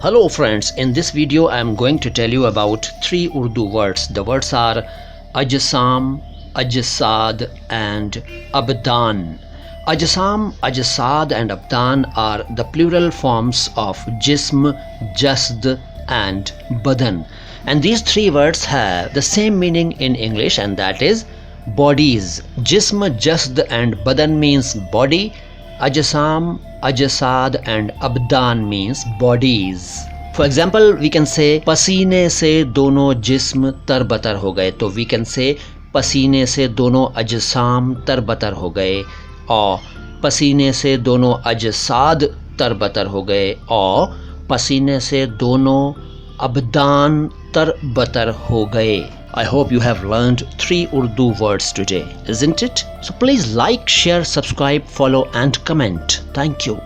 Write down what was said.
Hello friends, in this video I am going to tell you about three Urdu words. The words are Ajsaam, Ajsaad and Abdaan. Ajsaam, Ajsaad and Abdaan are the plural forms of Jism, Jasd and Badan. And these three words have the same meaning in English, and that is bodies. Jism, Jasd and Badan means body. Ajsaam, Ajsaad and Abdaan means bodies. For example, we can say पसीने से दोनों जिस्म तरबतर हो गए. तो we can say पसीने से दोनों अजसाम तरबतर हो गए, और पसीने से दोनों अजसाद तरबतर हो गए, और पसीने से दोनों अबदान तरबतर हो गए. I hope you have learned three Urdu words today, isn't it? So please like, share, subscribe, follow and comment. Thank you.